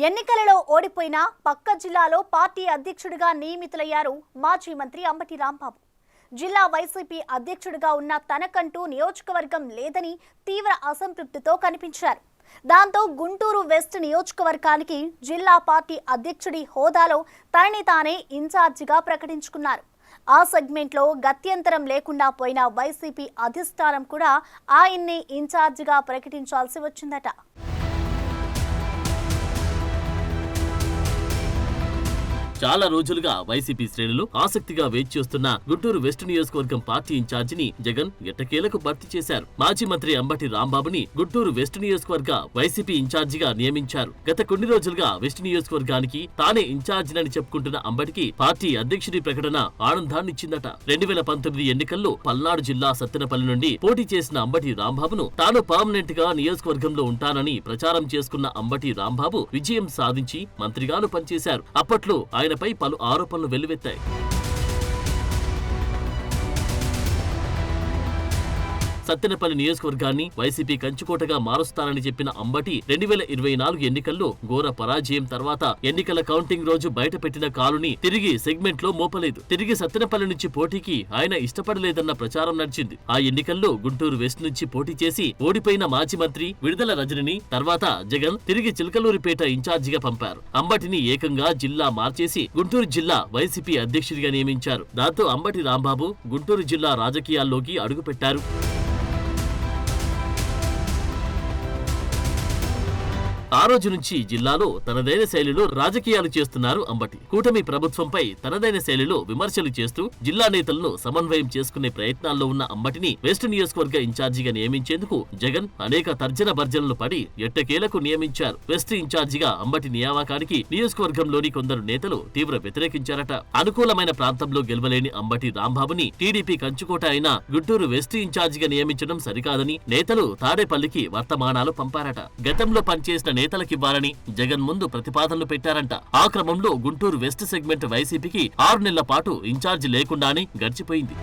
ఎన్నికలలో ఓడిపోయిన పక్క జిల్లాలో పార్టీ అధ్యక్షుడిగా నియమితులయ్యారు మాజీ మంత్రి అంబటి రాంబాబు. జిల్లా వైసీపీ అధ్యక్షుడిగా ఉన్న తనకంటూ నియోజకవర్గం లేదని తీవ్ర అసంతృప్తితో కనిపించారు. దాంతో గుంటూరు వెస్ట్ నియోజకవర్గానికి జిల్లా పార్టీ అధ్యక్షుడి హోదాలో తనని తానే ఇన్ఛార్జిగా ప్రకటించుకున్నారు. ఆ సెగ్మెంట్లో గత్యంతరం లేకుండా పోయిన వైసీపీ అధిష్టానం కూడా ఆయన్ని ఇన్ఛార్జిగా ప్రకటించాల్సి వచ్చిందట. చాలా రోజులుగా వైసీపీ శ్రేణులు ఆసక్తిగా వేచి చూస్తున్న గుంటూరు వెస్ట్ నియోజకవర్గం పార్టీ ఇన్ఛార్జిని జగన్ ఎట్టకేలకు భర్తీ చేశారు. మాజీ మంత్రి అంబటి రాంబాబుని గుంటూరు వెస్ట్ నియోజకవర్గ వైసీపీ ఇన్ఛార్జిగా నియమించారు. గత కొన్ని రోజులుగా వెస్ట్ నియోజకవర్గానికి తానే ఇన్ఛార్జినని చెప్పుకుంటున్న అంబటికి పార్టీ అధ్యక్షుడి ప్రకటన ఆనందాన్నిచ్చిందట. 2019 ఎన్నికల్లో పల్నాడు జిల్లా సత్తెనపల్లి నుండి పోటీ చేసిన అంబటి రాంబాబును తాను పర్మనెంట్ గా నియోజకవర్గంలో ఉంటానని ప్రచారం చేసుకున్న అంబటి రాంబాబు విజయం సాధించి మంత్రిగాను పనిచేశారు. అప్పట్లో ఆయనపై పలు ఆరోపణలు వెల్లువెత్తాయి. సత్తెనపల్లి నియోజకవర్గాన్ని వైసీపీ కంచుకోటగా మారుస్తానని చెప్పిన అంబటి 2024 ఎన్నికల్లో ఘోర పరాజయం తర్వాత ఎన్నికల కౌంటింగ్ రోజు బయటపెట్టిన కాలుని తిరిగి సెగ్మెంట్ లో మోపలేదు. తిరిగి సత్తెనపల్లి నుంచి పోటీకి ఆయన ఇష్టపడలేదన్న ప్రచారం నడిచింది. ఆ ఎన్నికల్లో గుంటూరు వెస్ట్ నుంచి పోటీ చేసి ఓడిపోయిన మాజీ మంత్రి విడుదల రజనిని తర్వాత జగన్ తిరిగి చిలకలూరిపేట ఇన్ఛార్జిగా పంపారు. అంబటిని ఏకంగా జిల్లా మార్చేసి గుంటూరు జిల్లా వైసీపీ అధ్యక్షుడిగా నియమించారు. దాంతో అంబటి రాంబాబు గుంటూరు జిల్లా రాజకీయాల్లోకి అడుగుపెట్టారు. ఆ రోజు నుంచి జిల్లాలో తనదైన శైలిలో రాజకీయాలు చేస్తున్నారు అంబటి. కూటమి ప్రభుత్వంపై తనదైన శైలిలో విమర్శలు చేస్తూ జిల్లా నేతలను సమన్వయం చేసుకునే ప్రయత్నాల్లో ఉన్న అంబటిని వెస్ట్ నియోజకవర్గ ఇన్ఛార్జిగా నియమించేందుకు జగన్ అనేక తర్జన భర్జనలు పడి ఎట్టకేలకు నియమించారు. వెస్ట్ ఇన్ఛార్జిగా అంబటి నియామకానికి నియోజకవర్గంలోని కొందరు నేతలు తీవ్ర వ్యతిరేకించారట. అనుకూలమైన ప్రాంతంలో గెలవలేని అంబటి రాంబాబుని టీడీపీ కంచుకోట అయిన గుంటూరు వెస్ట్ ఇన్ఛార్జిగా నియమించడం సరికాదని నేతలు తాడేపల్లికి వర్తమానాలు పంపారట. గతంలో పనిచేసిన నేతలకివ్వాలని జగన్ ముందు ప్రతిపాదనలు పెట్టారంట. ఆ క్రమంలో గుంటూరు వెస్ట్ సెగ్మెంట్ వైసీపీకి 6 నెలల పాటు ఇన్ఛార్జి లేకుండానే గడిచిపోయింది.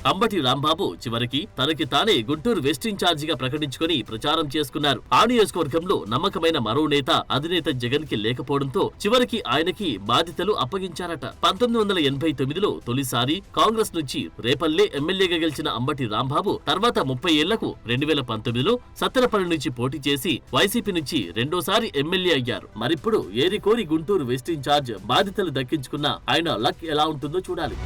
అంబటి రాంబాబు చివరికి తనకి తానే గుంటూరు వెస్ట్ ఇన్ఛార్జిగా ప్రకటించుకుని ప్రచారం చేసుకున్నారు. ఆ నియోజకవర్గంలో నమ్మకమైన మరో నేత అధినేత జగన్ కి లేకపోవడంతో చివరికి ఆయనకి బాధ్యతలు అప్పగించారట. 1989లో తొలిసారి కాంగ్రెస్ నుంచి రేపల్లె ఎమ్మెల్యేగా గెలిచిన అంబటి రాంబాబు తర్వాత 30 ఏళ్లకు 2019లో సత్తెనపల్లి నుంచి పోటీ చేసి వైసీపీ నుంచి రెండోసారి ఎమ్మెల్యే అయ్యారు. మరిప్పుడు ఏరికోరి గుంటూరు వెస్ట్ ఇన్ఛార్జ్ బాధ్యతలు దక్కించుకున్న ఆయన లక్ ఎలా ఉంటుందో చూడాలి.